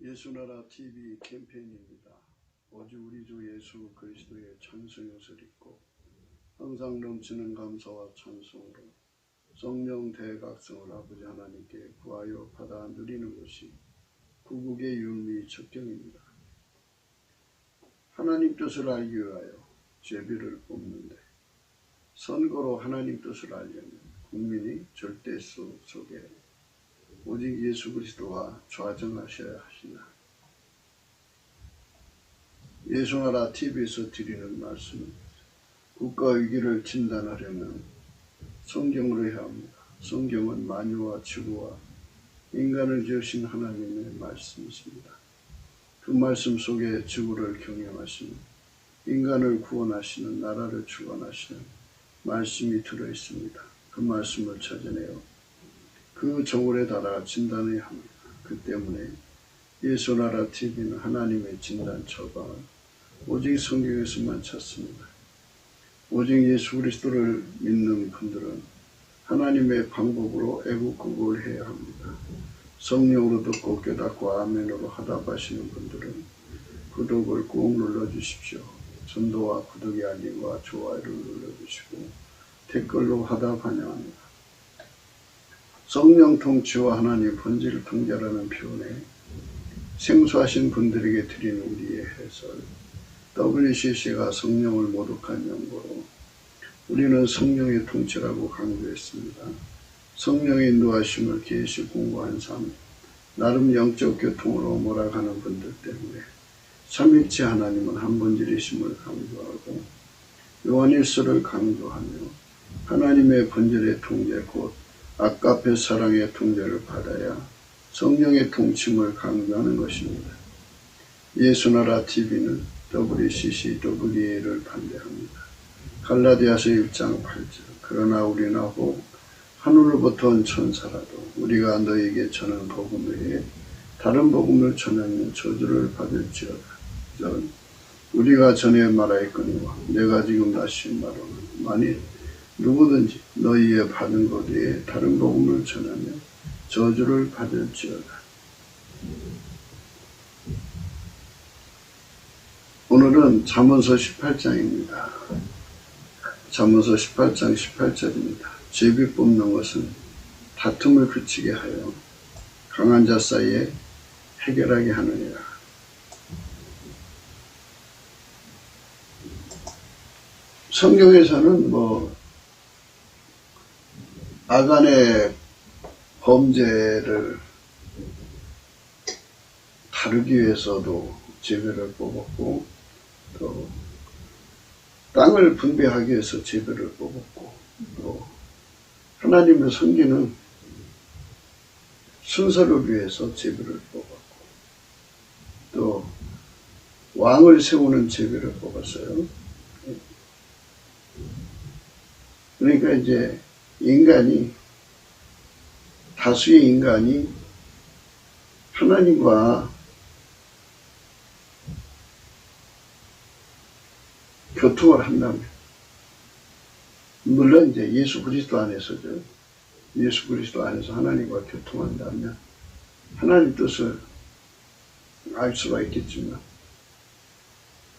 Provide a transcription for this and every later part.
예수나라 TV 캠페인입니다. 오직 우리 주 예수 그리스도의 찬송옷을 입고 항상 넘치는 감사와 찬송으로 성령 대각성을 아버지 하나님께 구하여 받아 누리는 것이 구국의 율미 척경입니다. 하나님 뜻을 알기 위하여 제비를 뽑는데 선거로 하나님 뜻을 알려면 국민이 절대수 속에 오직 예수 그리스도와 좌정하셔야 하시나. 예수나라 TV에서 드리는 말씀은 국가 위기를 진단하려면 성경으로 해야 합니다. 성경은 만유와 지구와 인간을 지으신 하나님의 말씀이십니다. 그 말씀 속에 지구를 경영하시는, 인간을 구원하시는, 나라를 주관하시는 말씀이 들어있습니다. 그 말씀을 찾아내어 그 저울에 달아 진단해야 합니다. 그 때문에 예수나라 TV는 하나님의 진단 처방을 오직 성경에서만 찾습니다. 오직 예수 그리스도를 믿는 분들은 하나님의 방법으로 애국구국을 해야 합니다. 성령으로 듣고 깨닫고 아멘으로 화답하시는 분들은 구독을 꼭 눌러주십시오. 전도와 구독의 알림과 좋아요를 눌러주시고 댓글로 화답 환영합니다. 성령 통치와 하나님 본질 통제라는 표현에 생소하신 분들에게 드리는 우리의 해설, WCC가 성령을 모독한 연고로 우리는 성령의 통치라고 강조했습니다. 성령의 인도하심을 계시 공부한 삶, 나름 영적 교통으로 몰아가는 분들 때문에 삼위일체 하나님은 한 본질이심을 강조하고 요한일서를 강조하며 하나님의 본질의 통제 곧 아까페 사랑의 통제를 받아야 성령의 통침을 강조하는 것입니다. 예수나라 TV는 WCC, WA를 반대합니다. 갈라디아서 1장 8절 그러나 우리나 혹 하늘로부터 온 천사라도 우리가 너에게 전하는 복음 외에 다른 복음을 전하면 저주를 받을지어다. 전 우리가 전에 말하였거니와 내가 지금 다시 말하노니 만일 누구든지 너희의 받은 것 외에 다른 복음을 전하면 저주를 받을지어다. 오늘은 잠언서 18장입니다. 잠언서 18장 18절입니다. 제비 뽑는 것은 다툼을 그치게 하여 강한 자 사이에 해결하게 하느니라. 성경에서는 아간의 범죄를 다루기 위해서도 제비를 뽑았고 또 땅을 분배하기 위해서 제비를 뽑았고 또 하나님을 섬기는 순서를 위해서 제비를 뽑았고 또 왕을 세우는 제비를 뽑았어요. 그러니까 이제 다수의 인간이 하나님과 교통을 한다면, 물론 이제 예수 그리스도 안에서죠. 예수 그리스도 안에서 하나님과 교통한다면 하나님 뜻을 알 수가 있겠지만,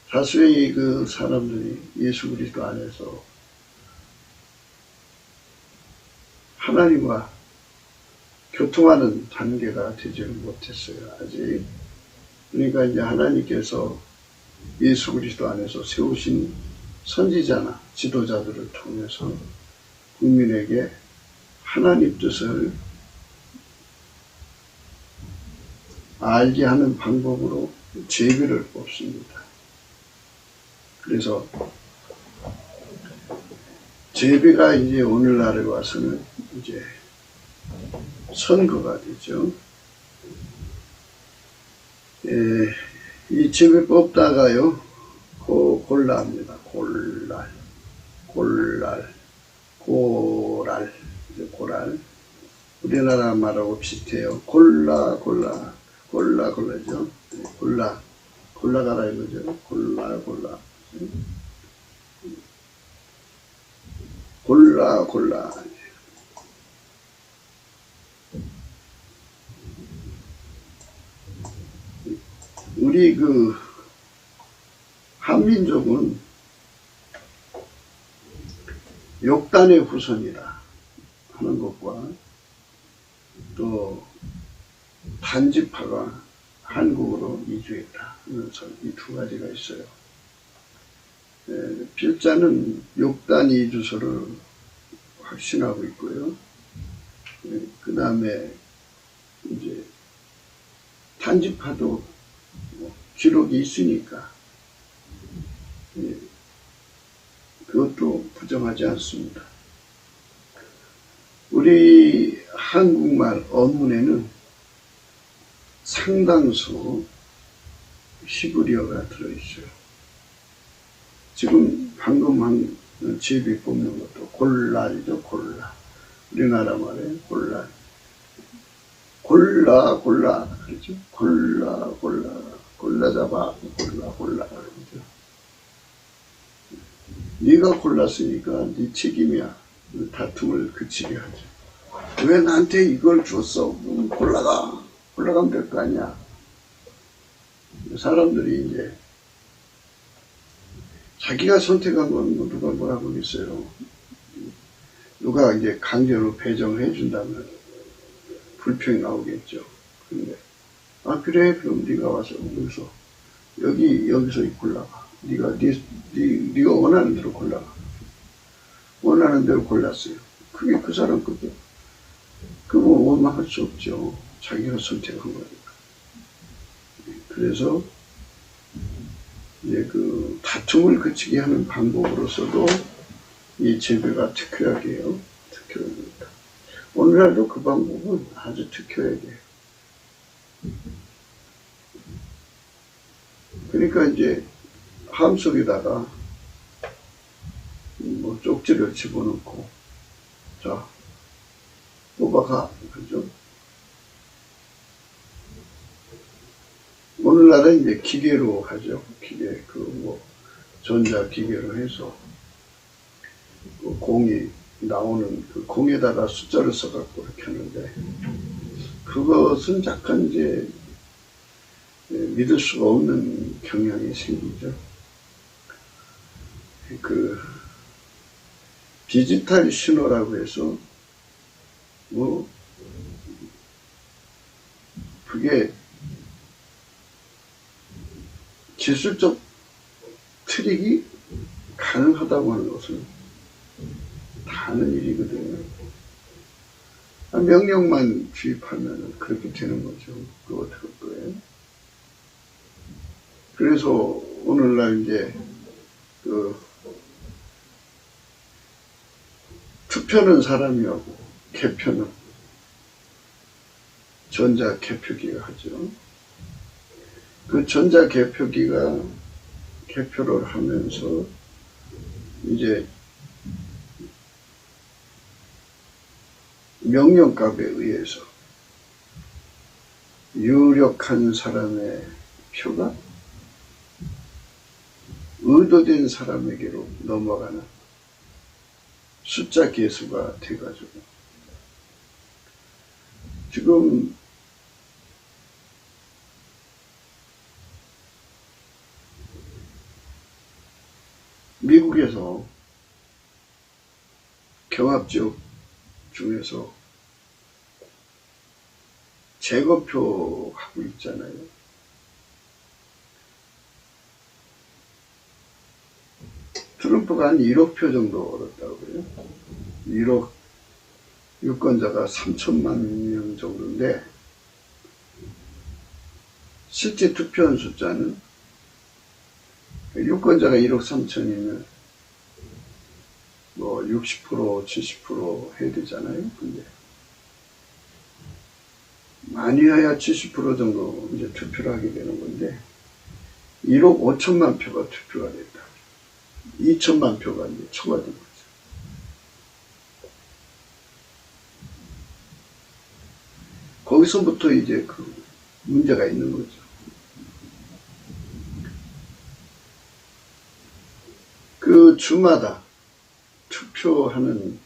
다수의 그 사람들이 예수 그리스도 안에서 하나님과 교통하는 단계가 되지를 못했어요. 아직. 그러니까 이제 하나님께서 예수 그리스도 안에서 세우신 선지자나 지도자들을 통해서 국민에게 하나님 뜻을 알게 하는 방법으로 제비를 뽑습니다. 그래서 제비가 이제 오늘날에 와서는 이제 선거가 되죠. 이 제비 뽑다가요, 골라합니다. 고랄. 우리나라 말하고 비슷해요. 골라죠. 골라가라 이거죠. 골라. 우리 그 한민족은 욕단의 후손이라 하는 것과 또 단지파가 한국으로 이주했다. 이 두 가지가 있어요. 필자는 욕단 이주소를 확신하고 있고요. 그 다음에 이제 단지파도 기록이 있으니까 그것도 부정하지 않습니다. 우리 한국말 어문에는 상당수 히브리어가 들어있어요. 지금 방금 한 제비 뽑는 것도 골랄이죠, 골라. 우리나라 말에 골랄. 골라, 그러죠? 골라 잡아, 골라, 그러죠? 네가 골랐으니까 네 책임이야. 다툼을 그치게 하죠. 왜 나한테 이걸 줬어? 골라가면 될 거 아니야. 사람들이 이제 자기가 선택한 건 누가 뭐라고 하겠어요. 누가 이제 강제로 배정을 해준다면 불평이 나오겠죠. 근데 그래, 그럼 네가 와서 여기서 골라가. 네가 원하는 대로 골라가. 원하는 대로 골랐어요. 그게 그 사람 거죠. 그거 원망할 수 없죠. 자기가 선택한 거니까. 그래서 이제 그 다툼을 그치게 하는 방법으로서도 이 재배가 특효약이에요. 특효약입니다. 오늘날도 그 방법은 아주 특효약이에요. 그러니까 이제 함 속에다가 뭐 쪽지를 집어넣고, 자, 뽑아가, 그죠? 오늘날은 이제 기계로 하죠. 기계, 전자기계로 해서, 그 공이 나오는 그 공에다가 숫자를 써갖고 이렇게 하는데, 그것은 약간 이제 믿을 수가 없는 경향이 생기죠. 그 디지털 신호라고 해서 그게 기술적 트릭이 가능하다고 하는 것은 다 아는 일이거든요. 명령만 주입하면 그렇게 되는 거죠. 그거 어떻게 할 거예요? 그래서 오늘날 이제 투표는 사람이 하고 개표는 전자개표기가 하죠. 그 전자개표기가 개표를 하면서 이제 명령값에 의해서 유력한 사람의 표가 의도된 사람에게로 넘어가는 숫자 계수가 돼가지고 지금 미국에서 경합지역 중에서 재검표 하고 있잖아요. 트럼프가 한 1억 표 정도 얻었다고요. 1억 유권자가 3천만 명 정도인데 실제 투표한 숫자는 유권자가 1억 3천이면 뭐 60%, 70% 해야 되잖아요. 근데 많이야 70% 정도 이제 투표를 하게 되는 건데 1억 5천만 표가 투표가 됐다. 2천만 표가 이제 초과된 거죠. 거기서부터 이제 그 문제가 있는 거죠. 그 주마다 투표하는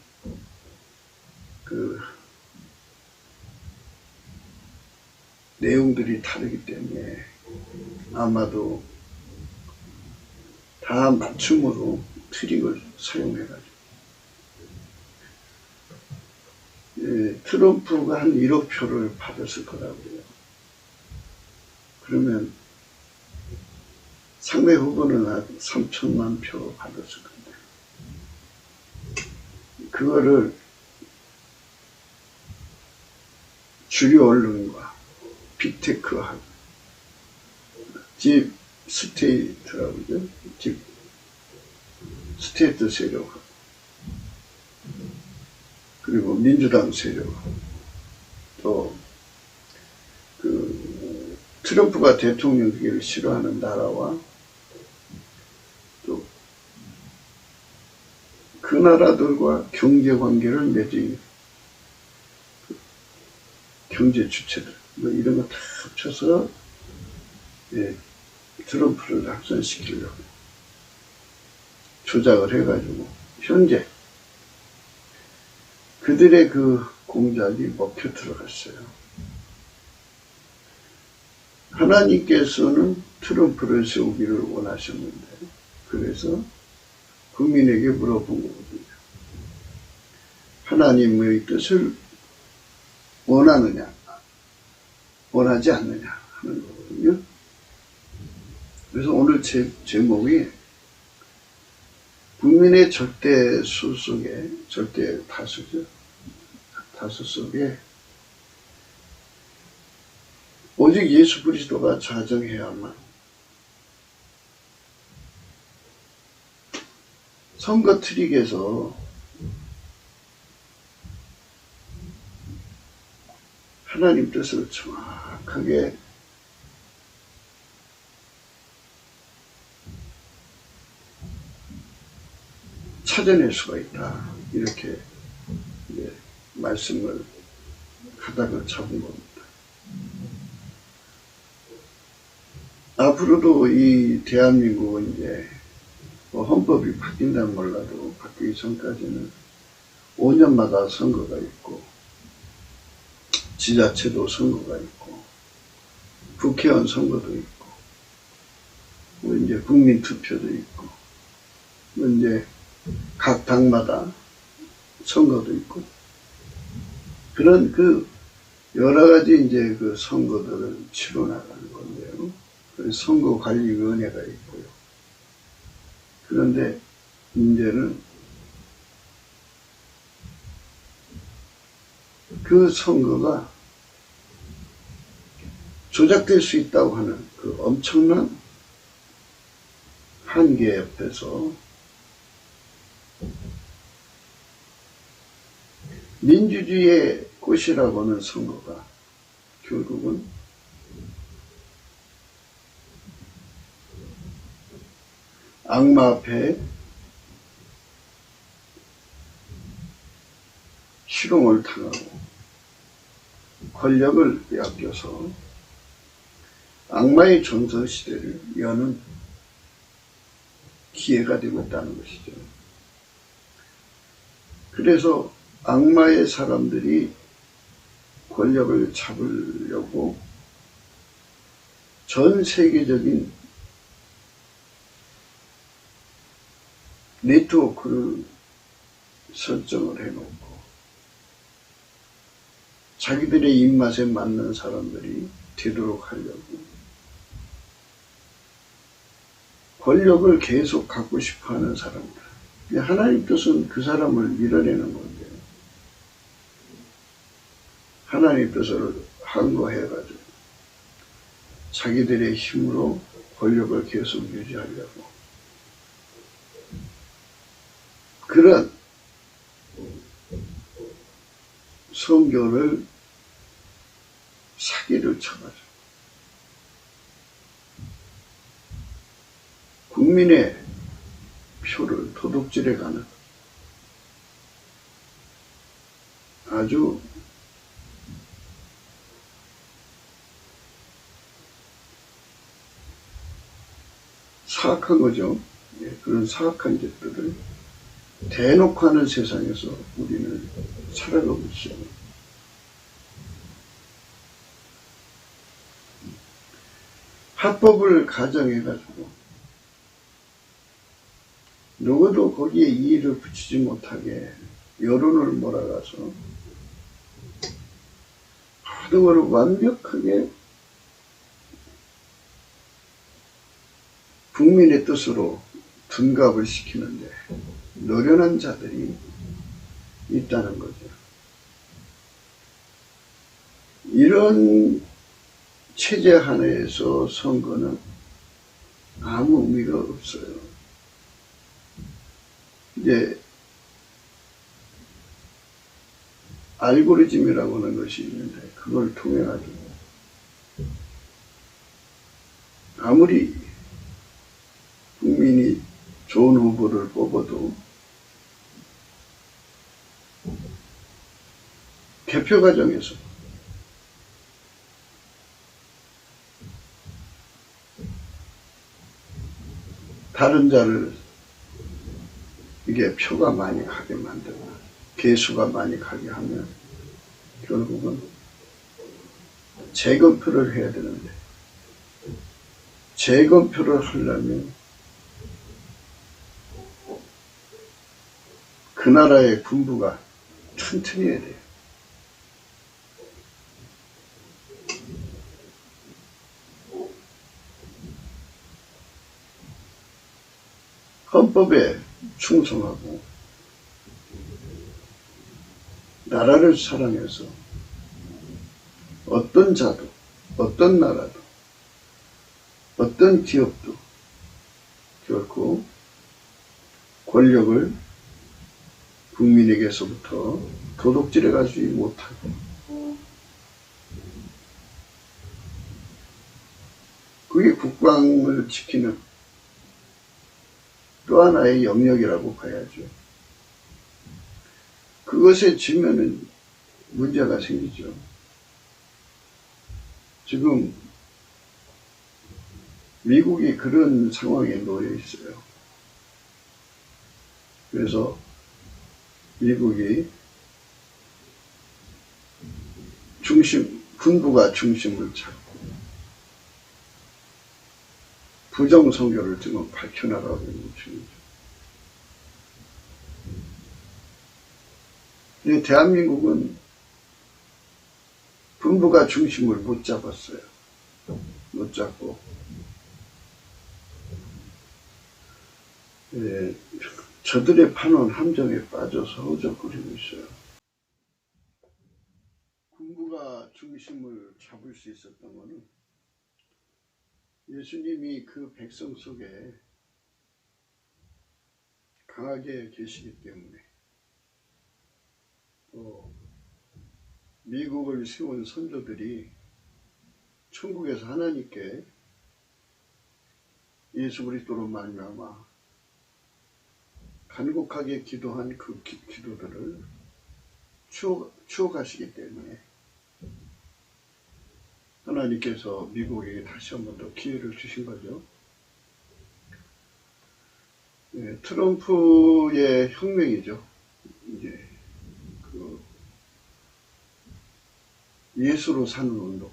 그 내용들이 다르기 때문에 아마도 다 맞춤으로 트릭을 사용해가지고 트럼프가 한 1억 표를 받았을 거라고요. 그러면 상대 후보는 한 3천만 표 받았을 건데 그거를 주류 언론과 빅테크하고 집 스테이트라고 집 스테이트 세력하고 그리고 민주당 세력하고 또 그 트럼프가 대통령 되기를 싫어하는 나라와 또 그 나라들과 경제 관계를 맺은 경제 주체들 뭐 이런 거 다 합쳐서 트럼프를 낙선시키려고 조작을 해가지고 현재 그들의 그 공작이 먹혀 들어갔어요. 하나님께서는 트럼프를 세우기를 원하셨는데 그래서 국민에게 물어본 거거든요. 하나님의 뜻을 원하느냐 원하지 않느냐 하는 거거든요. 그래서 오늘 제목이 국민의 절대수 속에 절대 다수죠. 다수 속에 오직 예수 그리스도가 좌정해야만 선거 트릭에서 하나님 뜻을 정확하게 찾아낼 수가 있다. 이렇게 말씀을 가닥을 잡은 겁니다. 앞으로도 이 대한민국은 이제 헌법이 바뀐다면 몰라도 바뀌기 전까지는 5년마다 선거가 있고 지자체도 선거가 있고 국회의원 선거도 있고 뭐 이제 국민투표도 있고 뭐 이제 각 당마다 선거도 있고 그런 그 여러 가지 이제 그 선거들을 치러 나가는 건데요. 선거관리위원회가 있고요. 그런데 문제는 그 선거가 조작될 수 있다고 하는 그 엄청난 한계 옆에서 민주주의의 꽃이라고 하는 선거가 결국은 악마 앞에 희롱을 당하고 권력을 빼앗겨서 악마의 전성시대를 여는 기회가 되고 있다는 것이죠. 그래서 악마의 사람들이 권력을 잡으려고 전 세계적인 네트워크를 설정을 해놓고 자기들의 입맛에 맞는 사람들이 되도록 하려고 권력을 계속 갖고 싶어하는 사람들. 하나님 뜻은 그 사람을 밀어내는 건데 하나님 뜻을 항거해가지고 자기들의 힘으로 권력을 계속 유지하려고 그런 선교를 사기를 쳐가지고 국민의 표를 도둑질해가는 아주 사악한 거죠. 그런 사악한 짓들을 대놓고 하는 세상에서 우리는 살아가고 있어요. 합법을 가정해가지고 누구도 거기에 이의를 붙이지 못하게 여론을 몰아가서 모든 것을 완벽하게 국민의 뜻으로 둔갑을 시키는데 노련한 자들이 있다는 거죠. 이런 체제 하나에서 선거는 아무 의미가 없어요. 이제 알고리즘이라고 하는 것이 있는데 그걸 통해 가지고 아무리 국민이 좋은 후보를 뽑아도 개표 과정에서 다른 자를 이게 표가 많이 가게 만들고 개수가 많이 가게 하면 결국은 재검표를 해야 되는데 재검표를 하려면 그 나라의 군부가 튼튼해야 돼요. 헌법에 충성하고 나라를 사랑해서 어떤 자도 어떤 나라도 어떤 기업도 결코 권력을 국민에게서부터 도둑질해 가지 못하고 그게 국방을 지키는 또 하나의 영역이라고 봐야죠. 그것에 지면은 문제가 생기죠. 지금 미국이 그런 상황에 놓여 있어요. 그래서 미국이 군부가 중심을 잡고 부정선거를 지금 밝혀나가고 있는 중이죠. 근데 대한민국은 군부가 중심을 못 잡았어요. 못 잡고 저들의 파놓은 함정에 빠져서 허우적거리고 있어요. 군부가 중심을 잡을 수 있었던 것은 예수님이 그 백성 속에 강하게 계시기 때문에 또 미국을 세운 선조들이 천국에서 하나님께 예수 그리스도로 말미암아 간곡하게 기도한 그 기도들을 추억하시기 때문에 하나님께서 미국에게 다시 한 번 더 기회를 주신 거죠. 네, 트럼프의 혁명이죠. 이제 그 예수로 사는 운동.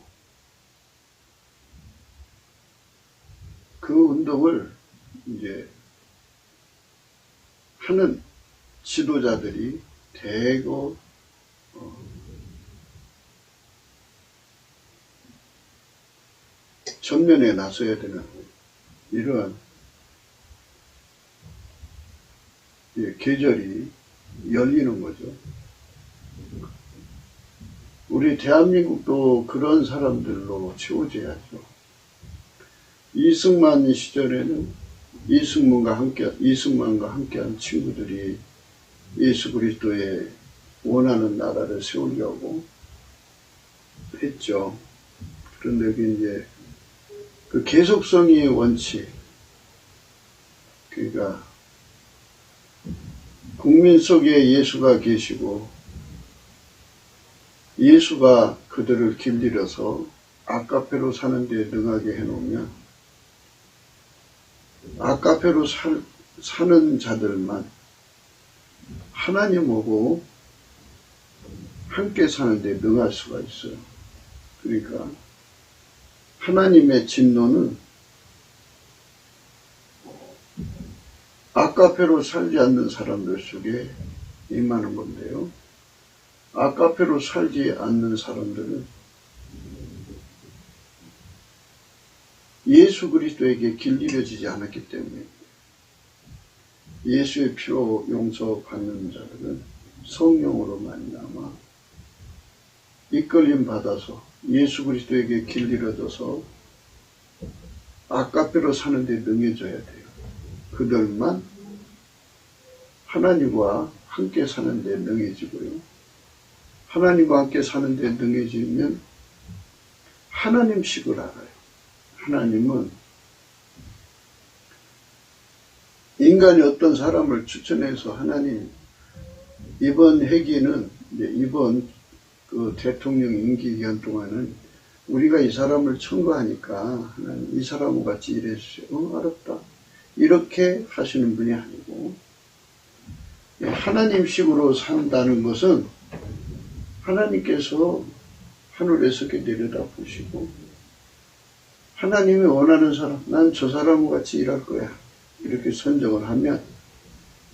그 운동을 이제 하는 지도자들이 대거 전면에 나서야 되는 이러한 계절이 열리는 거죠. 우리 대한민국도 그런 사람들로 채워져야죠. 이승만 시절에는 이승만과 함께한 친구들이 예수 그리스도의 원하는 나라를 세우려고 했죠. 그런데 그게 이제 그 계속성의 원칙, 그러니까 국민 속에 예수가 계시고 예수가 그들을 길들여서 아카페로 사는 데 능하게 해놓으면 아카페로 사는 자들만 하나님하고 함께 사는 데 능할 수가 있어요. 그러니까 하나님의 진노는 아까페로 살지 않는 사람들 속에 임하는 건데요. 아까페로 살지 않는 사람들은 예수 그리스도에게 길들여지지 않았기 때문에 예수의 피로 용서받는 자들은 성령으로 말미암아 이끌림 받아서 예수 그리스도에게 길들여져서 아까페로 사는데 능해져야 돼요. 그들만 하나님과 함께 사는데 능해지고요. 하나님과 함께 사는데 능해지면 하나님식을 알아요. 하나님은 인간이 어떤 사람을 추천해서 하나님 이번 회기는 이번 그 대통령 임기 기간 동안은 우리가 이 사람을 청구하니까 하나님 이 사람과 같이 일해주세요. 알았다. 이렇게 하시는 분이 아니고 하나님식으로 산다는 것은 하나님께서 하늘에서 이렇게 내려다보시고 하나님이 원하는 사람, 난 저 사람과 같이 일할 거야. 이렇게 선정을 하면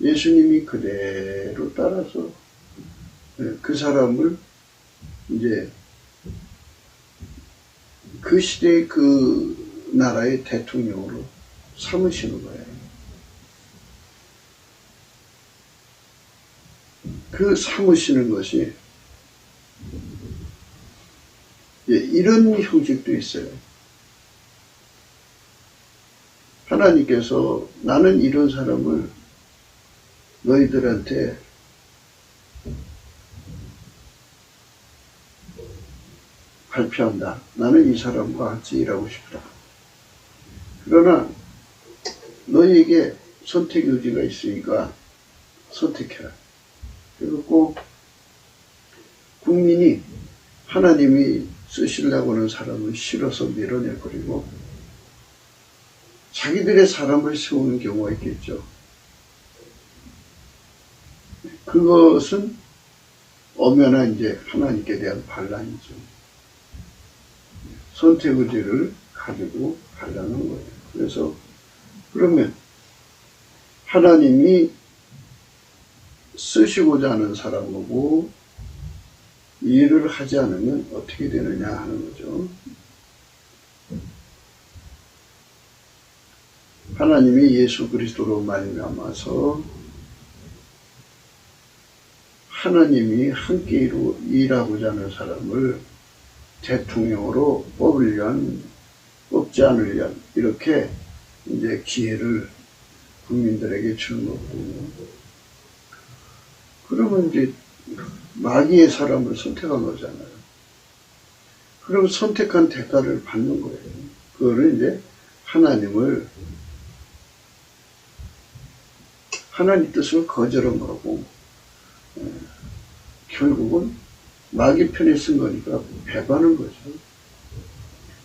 예수님이 그대로 따라서 그 사람을 이제 그 시대의 그 나라의 대통령으로 삼으시는 거예요. 그 삼으시는 것이 이런 형식도 있어요. 하나님께서 나는 이런 사람을 너희들한테 발표한다. 나는 이 사람과 같이 일하고 싶다. 그러나 너희에게 선택 의지가 있으니까 선택해라. 그리고 꼭 국민이 하나님이 쓰시려고 하는 사람을 싫어서 밀어내버리고 자기들의 사람을 세우는 경우가 있겠죠. 그것은 엄연한 이제 하나님께 대한 반란이죠. 선택 의지를 가지고 가려는 거예요. 그래서 그러면 하나님이 쓰시고자 하는 사람하고 일을 하지 않으면 어떻게 되느냐 하는 거죠. 하나님이 예수 그리스도로 말미암아서 하나님이 함께 일하고자 하는 사람을 대통령으로 뽑지 않으련 이렇게 이제 기회를 국민들에게 주는 거거든요. 그러면 이제 마귀의 사람을 선택한 거잖아요. 그럼 선택한 대가를 받는 거예요. 그거를 이제 하나님 뜻을 거절한 거고, 결국은 마귀 편에 쓴 거니까 배반한 거죠.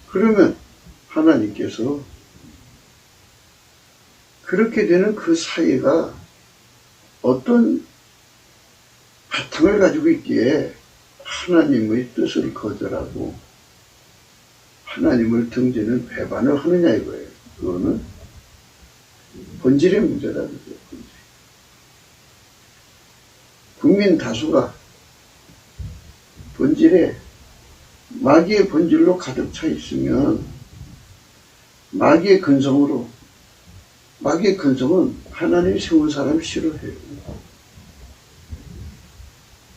그러면 하나님께서 그렇게 되는 그 사이가 어떤 바탕을 가지고 있기에 하나님의 뜻을 거절하고 하나님을 등지는 배반을 하느냐 이거예요. 그거는 본질의 문제라는 거예요. 본질. 국민 다수가 본질에 마귀의 본질로 가득 차 있으면 마귀의 근성은 하나님 세운 사람 싫어해요.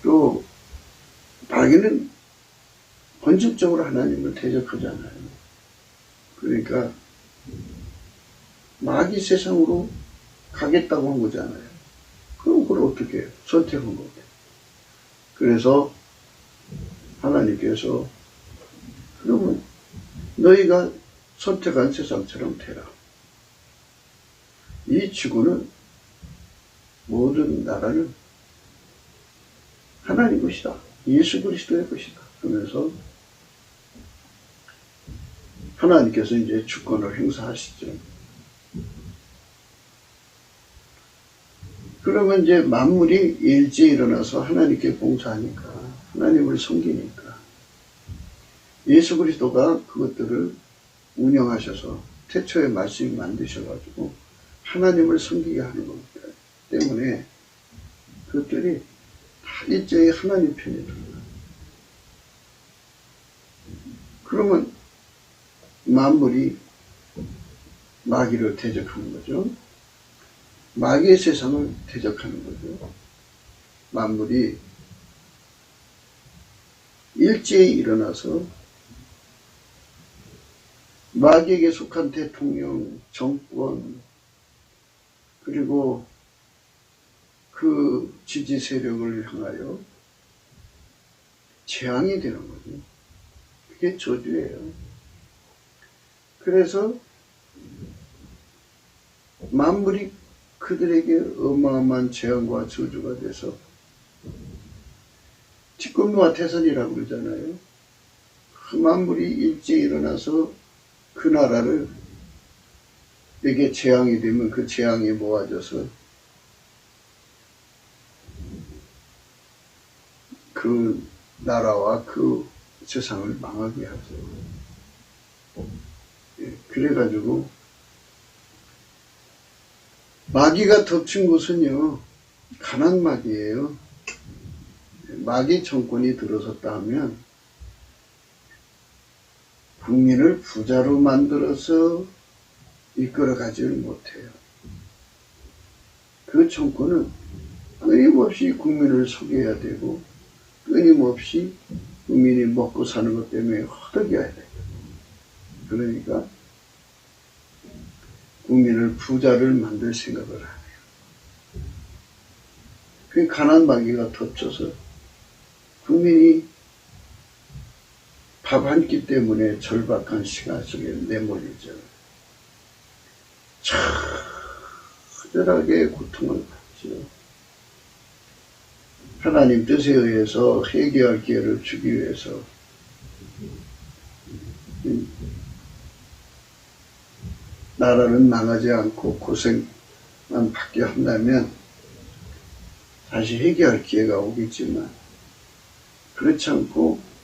또 마귀는 본질적으로 하나님을 대적하잖아요. 그러니까 마귀 세상으로 가겠다고 한 거잖아요. 그럼 그걸 어떻게 해요? 선택한 거예요. 그래서 하나님께서 그러면 너희가 선택한 세상처럼 되라. 이 지구는 모든 나라는 하나님 것이다. 예수 그리스도의 것이다. 그러면서 하나님께서 이제 주권을 행사하시죠. 그러면 이제 만물이 일제히 일어나서 하나님께 봉사하니까, 하나님을 섬기니까, 예수 그리스도가 그것들을 운영하셔서 태초에 말씀이 만드셔가지고 하나님을 섬기게 하는 겁니다. 때문에 그것들이 다 일제히 하나님 편에 들어가요. 그러면 만물이 마귀를 대적하는 거죠. 마귀의 세상을 대적하는 거죠. 만물이 일제히 일어나서 마귀에게 속한 대통령, 정권, 그리고 그 지지 세력을 향하여 재앙이 되는 거죠. 그게 저주예요. 그래서 만물이 그들에게 어마어마한 재앙과 저주가 돼서 뒷꿈누와 태산이라고 그러잖아요. 그 만물이 일제히 일어나서 그 나라를 에게 재앙이 되면 그 재앙이 모아져서 그 나라와 그 세상을 망하게 하죠. 그래가지고 마귀가 덮친 곳은요, 가난 마귀예요. 마귀 정권이 들어섰다 하면 국민을 부자로 만들어서 이끌어가지를 못해요. 그 정권은 끊임없이 국민을 속여야 되고 끊임없이 국민이 먹고 사는 것 때문에 허덕여야 돼요. 그러니까 국민을 부자를 만들 생각을 안 해요. 그 가난 마귀가 덮쳐서 국민이 밥 한 끼 때문에 절박한 시간 속에 내몰리죠. 처절하게 고통을 받죠. 하나님 뜻에 의해서 회개할 기회를 주기 위해서 나라는 망하지 않고 고생만 받게 한다면 다시 회개할 기회가 오겠지만 그렇지 않고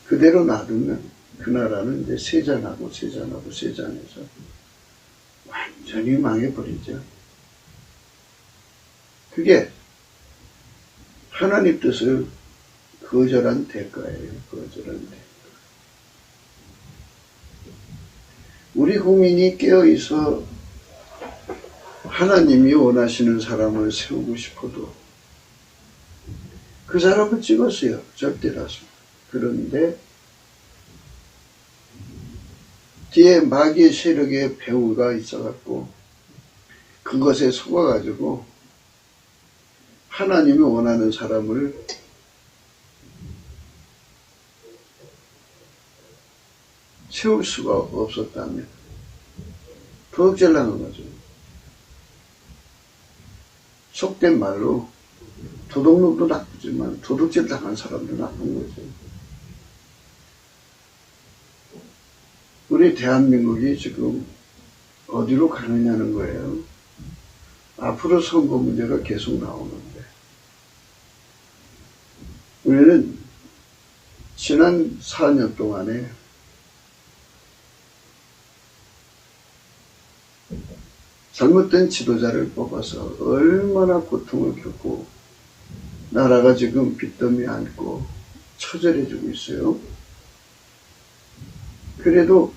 그대로 놔두면 그 나라는 이제 세잔하고 세잔해서 완전히 망해버리죠. 그게 하나님 뜻을 거절한 대가예요. 거절한 대가. 우리 국민이 깨어있어 하나님이 원하시는 사람을 세우고 싶어도 그 사람을 찍었어요. 절대라서. 그런데 뒤에 마귀의 세력의 배후가 있어갖고 그것에 속아가지고 하나님이 원하는 사람을 세울 수가 없었다면 도둑질 나는 거죠. 속된 말로 도둑놈도 나쁘지만 도둑질 당한 사람도 나쁜 거죠. 우리 대한민국이 지금 어디로 가느냐는 거예요. 앞으로 선거 문제가 계속 나오는데 우리는 지난 4년 동안에 잘못된 지도자를 뽑아서 얼마나 고통을 겪고 나라가 지금 빚더미 안고 처절해지고 있어요. 그래도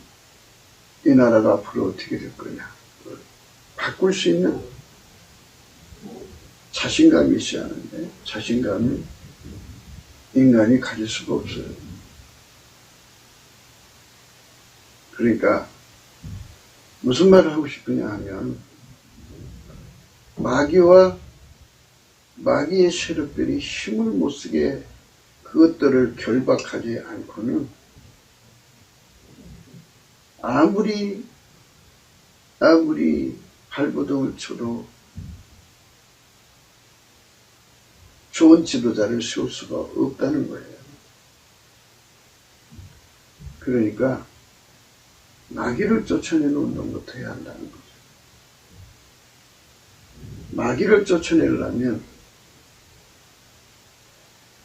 이 나라가 앞으로 어떻게 될 거냐. 바꿀 수 있는 자신감이 있어야 하는데 자신감을 인간이 가질 수가 없어요. 그러니까 무슨 말을 하고 싶으냐 하면 마귀와 마귀의 세력들이 힘을 못쓰게 그것들을 결박하지 않고는 아무리 발버둥을 쳐도 좋은 지도자를 세울 수가 없다는 거예요. 그러니까 마귀를 쫓아내는 운동부터 해야 한다는 거죠. 마귀를 쫓아내려면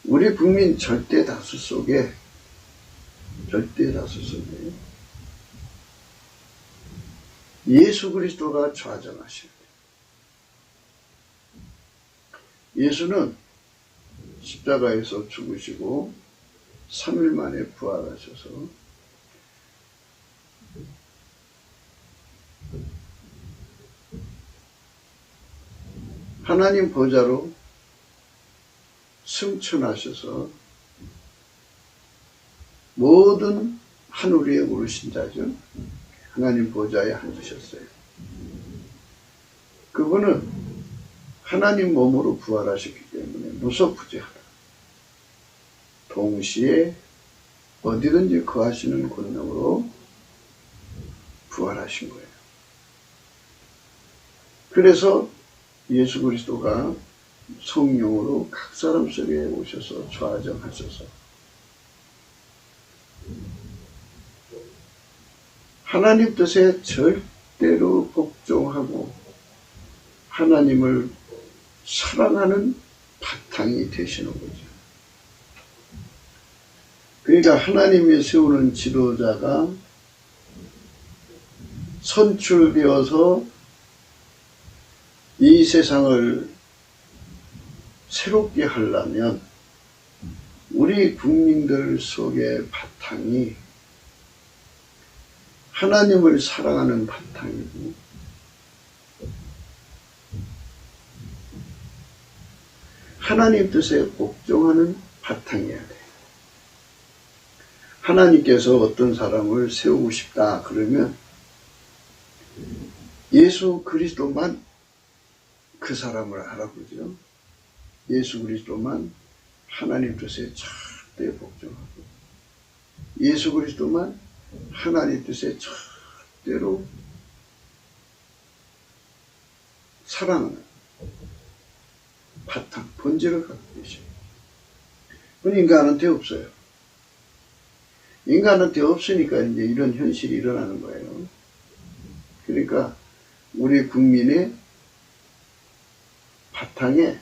우리 국민 절대 다수 속에 예수 그리스도가 좌정하셔야 돼요. 예수는 십자가에서 죽으시고 3일 만에 부활하셔서 하나님 보좌로 승천하셔서 모든 하늘 위에 오르신 자죠. 하나님 보좌에 앉으셨어요. 그분은 하나님 몸으로 부활하셨기 때문에 무소부재하다. 동시에 어디든지 거하시는 권능으로 부활하신 거예요. 그래서 예수 그리스도가 성령으로 각 사람 속에 오셔서 좌정하셔서 하나님 뜻에 절대로 복종하고 하나님을 사랑하는 바탕이 되시는 거죠. 그러니까 하나님이 세우는 지도자가 선출되어서 이 세상을 새롭게 하려면 우리 국민들 속의 바탕이 하나님을 사랑하는 바탕이고 하나님 뜻에 복종하는 바탕이어야 돼요. 하나님께서 어떤 사람을 세우고 싶다 그러면 예수 그리스도만 그 사람을 알아보죠. 예수 그리스도만 하나님 뜻에 절대 복종하고 예수 그리스도만 하나님 뜻에 절대로 사랑하는 바탕, 본질을 갖고 계십니다. 그건 인간한테 없어요. 인간한테 없으니까 이제 이런 현실이 일어나는 거예요. 그러니까 우리 국민의 바탕에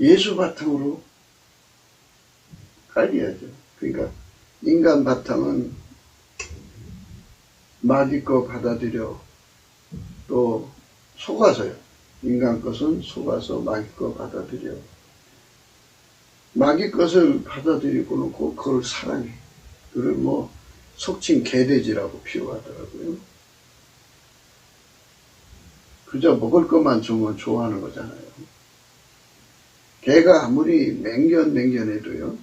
예수 바탕으로 깔려야죠. 그러니까 인간 바탕은 마귀 거 받아들여 또 속아서요. 인간 것은 속아서 마귀 거 받아들여. 마귀 것을 받아들이고 놓고 그걸 사랑해. 그걸 뭐 속칭 개돼지라고 비유하더라고요. 그저 먹을 것만 주면 좋아하는 거잖아요. 개가 아무리 맹견해도요.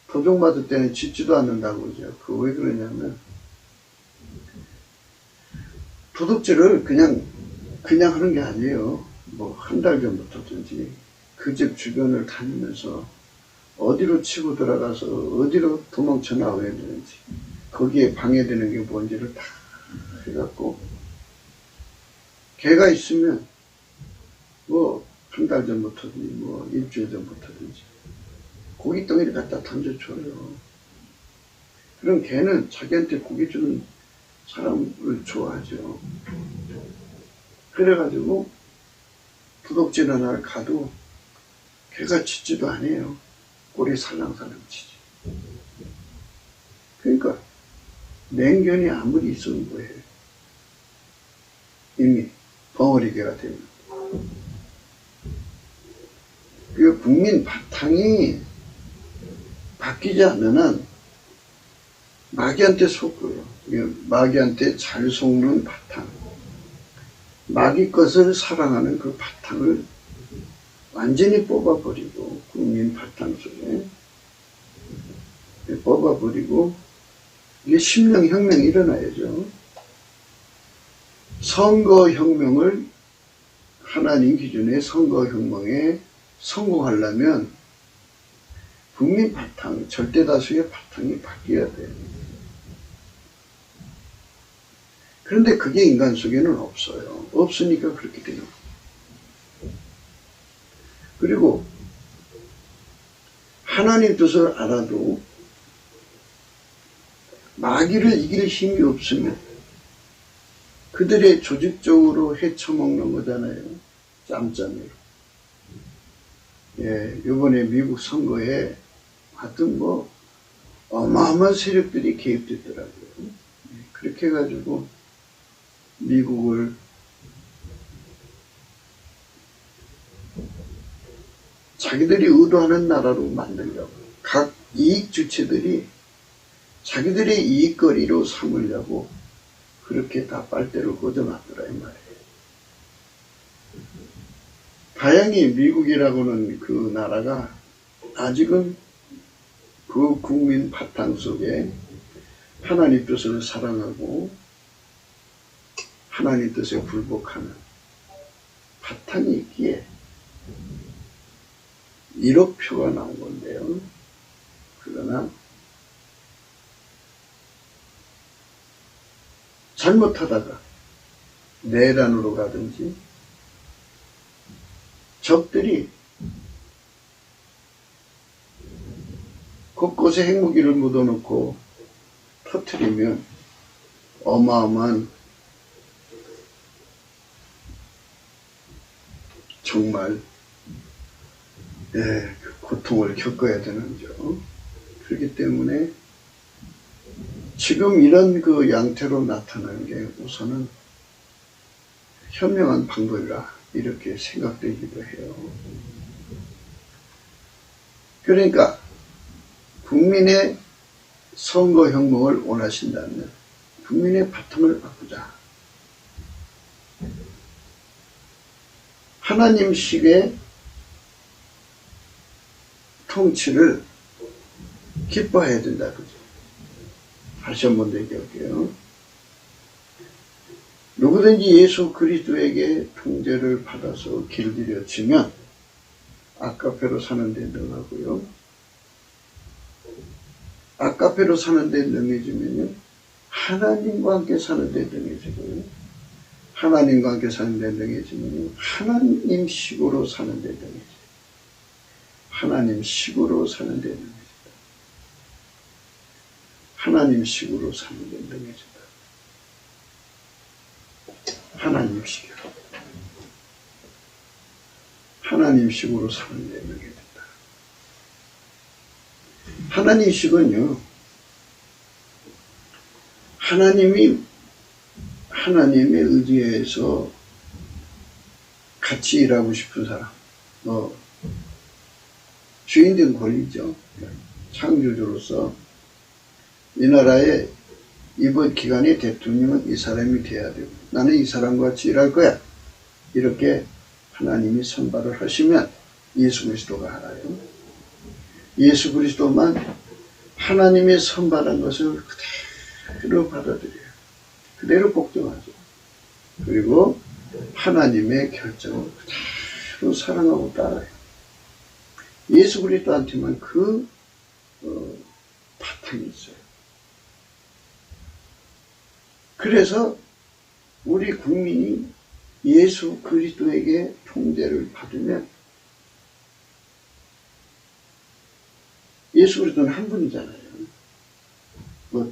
도둑 맞을 때는 짖지도 않는다고 그러죠. 그거 왜 그러냐면 도둑질을 그냥 하는 게 아니에요. 뭐 한 달 전부터든지 그 집 주변을 다니면서 어디로 치고 들어가서 어디로 도망쳐 나와야 되는지 거기에 방해되는 게 뭔지를 다 해갖고 개가 있으면 뭐 한 달 전부터든지 뭐 일주일 전부터든지 고기 덩이를 갖다 던져줘요. 그럼 개는 자기한테 고기 주는 사람을 좋아하죠. 그래가지고 도둑질 하나 가도 개가 짖지도 않아요. 꼬리 살랑살랑 치지. 그러니까 맹견이 아무리 있어도 뭐예요. 이미 벙어리개가 되면. 그 국민 바탕이 바뀌지 않는 한 마귀한테 속고요. 마귀한테 잘 속는 바탕. 마귀 것을 사랑하는 그 바탕을 완전히 뽑아버리고 국민 바탕 속에 뽑아버리고 이게 심령혁명이 일어나야죠. 선거혁명을 하나님 기준의 선거혁명에 성공하려면 국민 바탕, 절대다수의 바탕이 바뀌어야 돼요. 그런데 그게 인간 속에는 없어요. 없으니까 그렇게 되는 거예요. 그리고 하나님 뜻을 알아도 마귀를 이길 힘이 없으면 그들의 조직적으로 헤쳐먹는 거잖아요. 짬짬이로. 예, 이번에 미국 선거에 하여튼 뭐 어마어마한 세력들이 개입됐더라고요. 그렇게 해가지고 미국을 자기들이 의도하는 나라로 만들려고 각 이익 주체들이 자기들의 이익거리로 삼으려고 그렇게 다 빨대를 꽂아놨더라 이 말이에요. 다행히 미국이라고는 그 나라가 아직은 그 국민 바탕 속에 하나님 뜻을 사랑하고 하나님 뜻에 굴복하는 바탕이 있기에 1억 표가 나온 건데요. 그러나 잘못하다가 내란으로 가든지 적들이 곳곳에 핵무기를 묻어놓고 터뜨리면 어마어마한 정말 고통을 겪어야 되는 점. 그렇기 때문에 지금 이런 그 양태로 나타나는 게 우선은 현명한 방법이라 이렇게 생각되기도 해요. 그러니까 국민의 선거혁명을 원하신다면 국민의 바탕을 바꾸자. 하나님식의 통치를 기뻐해야 된다. 그죠? 다시 한 번 더 얘기할게요. 누구든지 예수 그리스도에게 통제를 받아서 길들여지면 아까페로 사는 데 능하고요. 아까페로 사는 데 능해지면요. 하나님과 함께 사는 데 능해지고요. 하나님과 함께 사는 데 능해지면요. 하나님식으로 사는 데 능해져요. 하나님식으로 사는 데 능해진다. 하나님식으로 사는 데 능해진다. 하나님식으로. 하나님식으로 사는 데 능해진다. 하나님식은요. 하나님의 의지에서 같이 일하고 싶은 사람, 주인된 권리죠. 창조주로서 이 나라의 이번 기간의 대통령은 이 사람이 돼야 되고 나는 이 사람과 같이 일할 거야. 이렇게 하나님이 선발을 하시면 예수 그리스도가 알아요. 예수 그리스도만 하나님의 선발한 것을 그대로 받아들여요. 그대로 복종하죠. 그리고 하나님의 결정을 그대로 사랑하고 따라요. 예수 그리스도한테만 그 바탕이 있어요. 그래서 우리 국민이 예수 그리스도에게 통제를 받으면 예수 그리스도는 한 분이잖아요.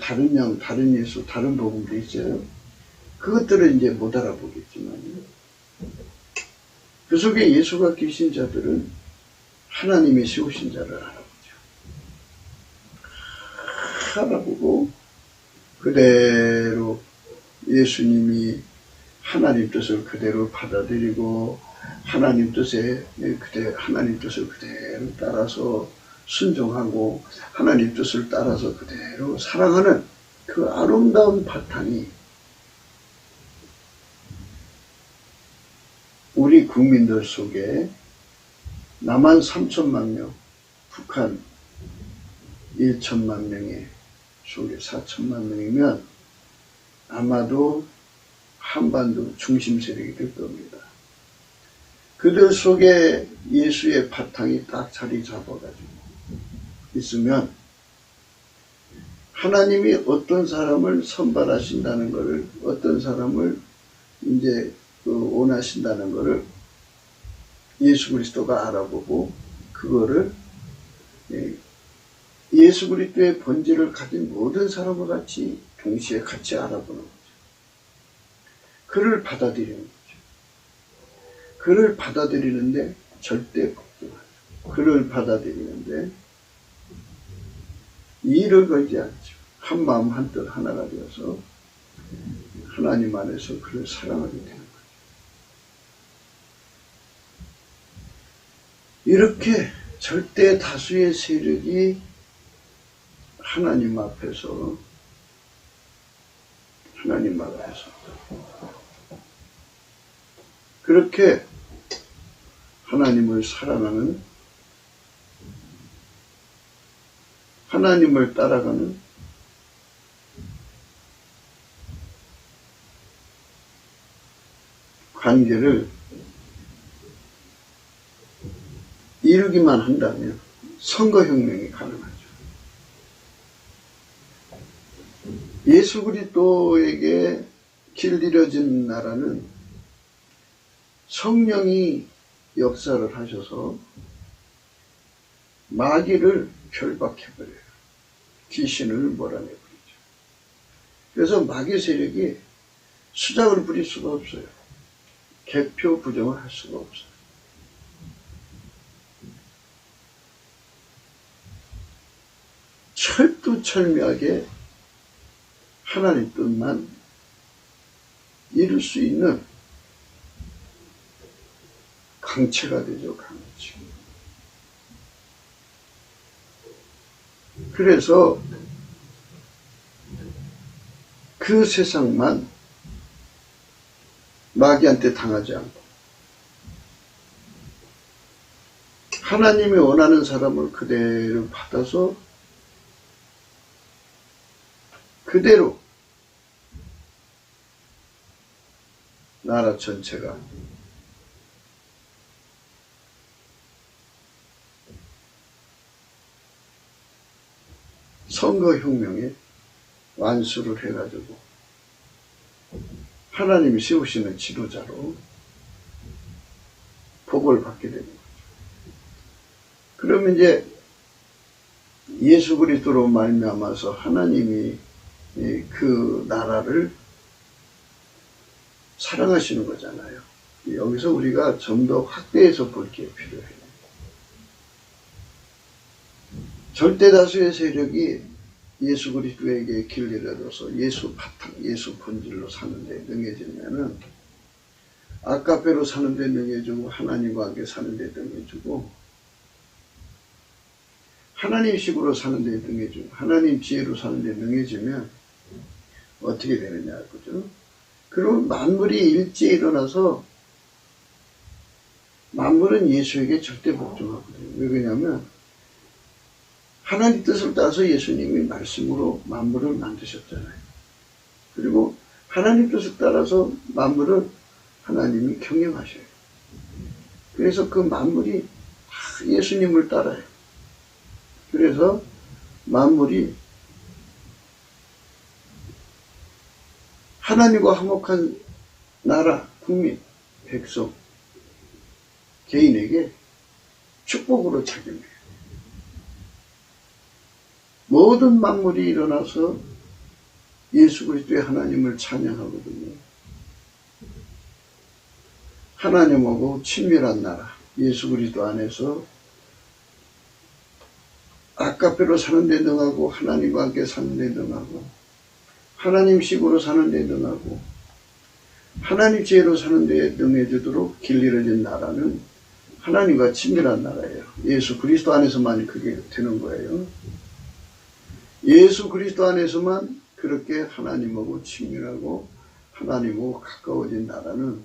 다른 영, 다른 예수, 다른 복음도 있어요. 그것들을 이제 못 알아보겠지만 그 속에 예수가 계신 자들은 하나님의 세우신 자를 알아보죠. 알아보고 그대로 예수님이 하나님 뜻을 그대로 받아들이고 하나님 뜻을 그대로 따라서 순종하고 하나님 뜻을 따라서 그대로 사랑하는 그 아름다운 바탕이 우리 국민들 속에 남한 3천만 명, 북한 1천만 명의 속에 4천만 명이면 아마도 한반도 중심 세력이 될 겁니다. 그들 속에 예수의 바탕이 딱 자리 잡아가지고 있으면 하나님이 어떤 사람을 선발하신다는 것을, 어떤 사람을 이제 원하신다는 것을 예수 그리스도가 알아보고 그거를 예수 그리스도의 본질을 가진 모든 사람과 같이 동시에 같이 알아보는 거죠. 그를 받아들이는 거죠. 그를 받아들이는데 절대 복종하죠. 그를 받아들이는데 이의를 걸지 않죠. 한 마음 한 뜻 하나가 되어서 하나님 안에서 그를 사랑하게 되는 거예요. 이렇게 절대 다수의 세력이 하나님 앞에서 그렇게 하나님을 사랑하는, 하나님을 따라가는 관계를 이루기만 한다면 선거혁명이 가능하죠. 예수 그리스도에게 길들여진 나라는 성령이 역사를 하셔서 마귀를 결박해버려요. 귀신을 몰아내버리죠. 그래서 마귀 세력이 수작을 부릴 수가 없어요. 개표 부정을 할 수가 없어요. 철두철미하게 하나님 뜻만 이룰 수 있는 강체가 되죠, 강체. 그래서 그 세상만 마귀한테 당하지 않고 하나님이 원하는 사람을 그대로 받아서 그대로 나라 전체가 선거혁명에 완수를 해가지고 하나님이 세우시는 지도자로 복을 받게 되는 거죠. 그러면 이제 예수 그리스도로 말미암아서 하나님이 그 나라를 사랑하시는 거잖아요. 여기서 우리가 좀 더 확대해서 볼 게 필요해요. 절대 다수의 세력이 예수 그리스도에게 길들여져서 예수 바탕, 예수 본질로 사는데 능해지면은 아까페로 사는데 능해지고 하나님과 함께 사는데 능해지고 하나님식으로 사는데 능해지고 하나님 지혜로 사는데 능해지면 어떻게 되느냐, 그죠? 그럼 만물이 일제히 일어나서 만물은 예수에게 절대 복종하거든요. 왜 그러냐면 하나님 뜻을 따라서 예수님이 말씀으로 만물을 만드셨잖아요. 그리고 하나님 뜻을 따라서 만물을 하나님이 경영하셔요. 그래서 그 만물이 다 예수님을 따라요. 그래서 만물이 하나님과 화목한 나라, 국민, 백성, 개인에게 축복으로 작용해요. 모든 만물이 일어나서 예수 그리스도의 하나님을 찬양하거든요. 하나님하고 친밀한 나라, 예수 그리스도 안에서 아까페로 사는 데 능하고 하나님과 함께 사는 데 능하고 하나님식으로 사는 데 능하고 하나님 지혜로 사는 데 능해지도록 길들여진 나라는 하나님과 친밀한 나라예요. 예수 그리스도 안에서만 그게 되는 거예요. 예수 그리스도 안에서만 그렇게 하나님하고 친밀하고 하나님하고 가까워진 나라는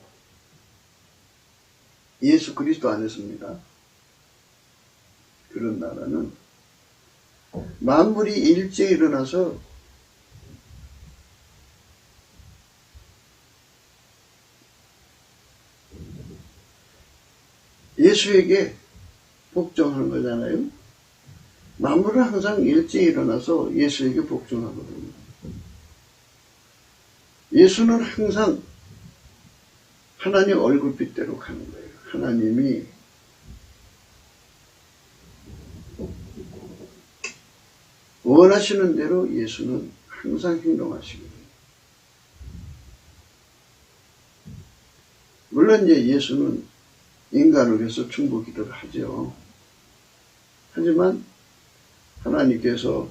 예수 그리스도 안에서입니다. 그런 나라는 만물이 일제히 일어나서 예수에게 복종하는 거잖아요. 만물은 항상 일제히 일어나서 예수에게 복종하거든요. 예수는 항상 하나님 얼굴빛대로 가는 거예요. 하나님이 원하시는 대로 예수는 항상 행동하시거든요. 물론 이제 예수는 인간을 위해서 중보 기도를 하죠. 하지만 하나님께서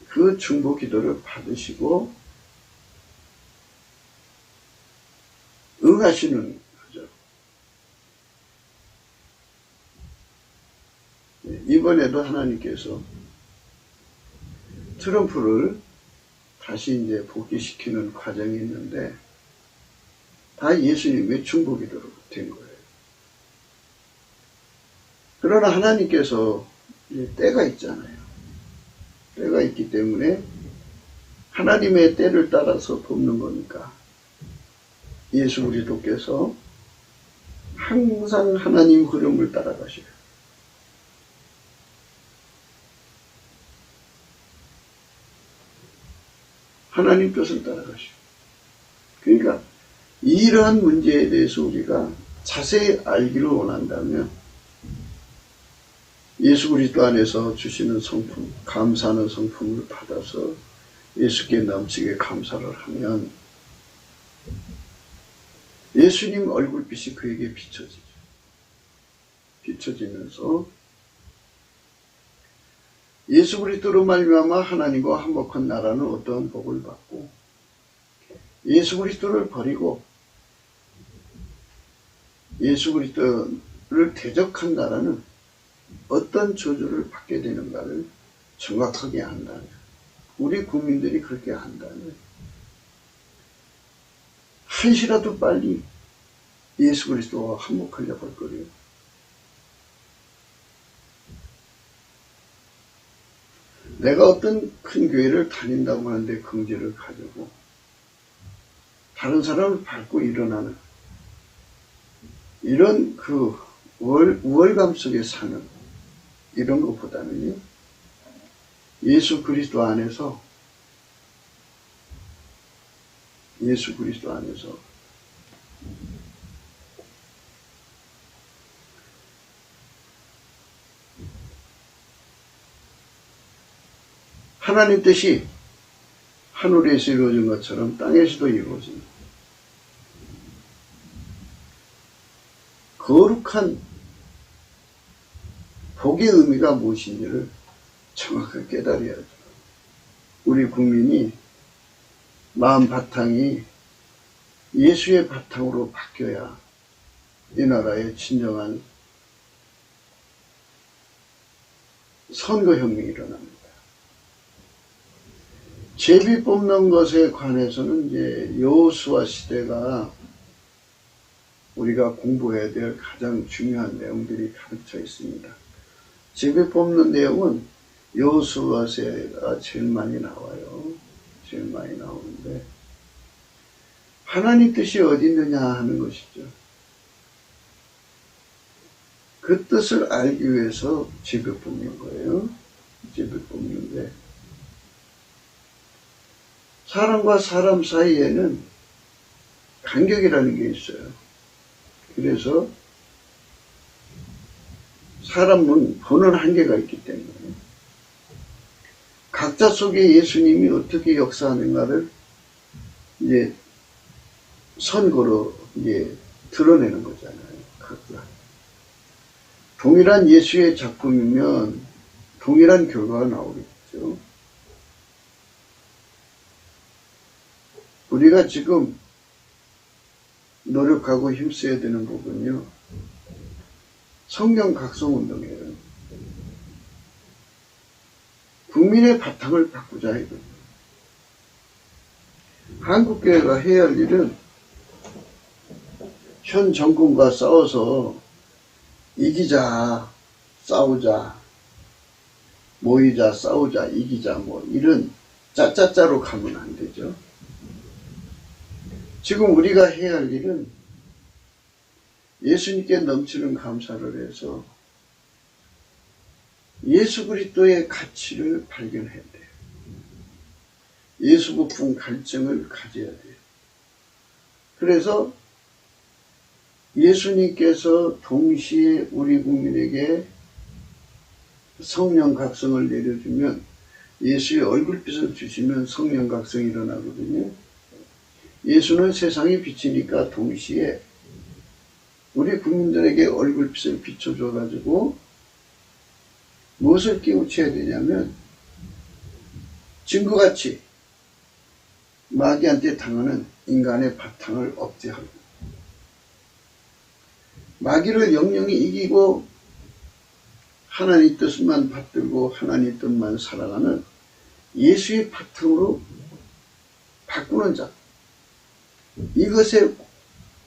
그 중보 기도를 받으시고 응하시는 거죠. 이번에도 하나님께서 트럼프를 다시 이제 복귀시키는 과정이 있는데 다 예수님의 중보기도로 된 거예요. 그러나 하나님께서 때가 있잖아요. 때가 있기 때문에 하나님의 때를 따라서 돕는 거니까 예수 그리스도께서 항상 하나님 흐름을 따라가셔요. 하나님 뜻을 따라가시오. 그러니까 이러한 문제에 대해서 우리가 자세히 알기를 원한다면 예수 그리스도 안에서 주시는 성품, 감사하는 성품을 받아서 예수께 넘치게 감사를 하면 예수님 얼굴빛이 그에게 비춰지죠. 비춰지면서 예수 그리스도로 말미암아 하나님과 한복한 나라는 어떠한 복을 받고 예수 그리스도를 버리고 예수 그리스도를 대적한 나라는 어떤 저주를 받게 되는가를 정확하게 안다면 우리 국민들이 그렇게 안다면 한시라도 빨리 예수 그리스도와 한복하려고 할 거예요. 내가 어떤 큰 교회를 다닌다고 하는데 긍지를 가지고 다른 사람을 밟고 일어나는 이런 그 우월감 속에 사는 이런 것보다는요, 예수 그리스도 안에서 하나님 뜻이 하늘에서 이루어진 것처럼 땅에서도 이루어진 거룩한 복의 의미가 무엇인지를 정확하게 깨달아야죠. 우리 국민이 마음 바탕이 예수의 바탕으로 바뀌어야 이 나라에 진정한 선거혁명이 일어납니다. 제비 뽑는 것에 관해서는 이제 여호수아 시대가 우리가 공부해야 될 가장 중요한 내용들이 가르쳐 있습니다. 제비 뽑는 내용은 여호수아세가 제일 많이 나와요. 제일 많이 나오는데 하나님 뜻이 어디 있느냐 하는 것이죠. 그 뜻을 알기 위해서 제비 뽑는 거예요. 제비 뽑는데 사람과 사람 사이에는 간격이라는 게 있어요. 그래서 사람은 보는 한계가 있기 때문에 각자 속에 예수님이 어떻게 역사하는가를 이제 선거로 이제 드러내는 거잖아요. 각자. 동일한 예수의 작품이면 동일한 결과가 나오겠죠. 우리가 지금 노력하고 힘써야 되는 부분은요, 성경 각성운동이에요. 국민의 바탕을 바꾸자 이거예요. 한국교회가 해야 할 일은 현 정권과 싸워서 이기자, 싸우자, 모이자, 싸우자, 이기자, 뭐 이런 짜짜짜로 가면 안 되죠. 지금 우리가 해야 할 일은 예수님께 넘치는 감사를 해서 예수 그리스도의 가치를 발견해야 돼요. 예수 부품 갈증을 가져야 돼요. 그래서 예수님께서 동시에 우리 국민에게 성령 각성을 내려주면 예수의 얼굴빛을 주시면 성령 각성이 일어나거든요. 예수는 세상의 빛이니까 동시에 우리 국민들에게 얼굴빛을 비춰줘가지고 무엇을 깨우쳐야 되냐면 증거같이 마귀한테 당하는 인간의 바탕을 억제하고 마귀를 영영히 이기고 하나님 뜻만 받들고 하나님 뜻만 살아가는 예수의 바탕으로 바꾸는 자, 이것에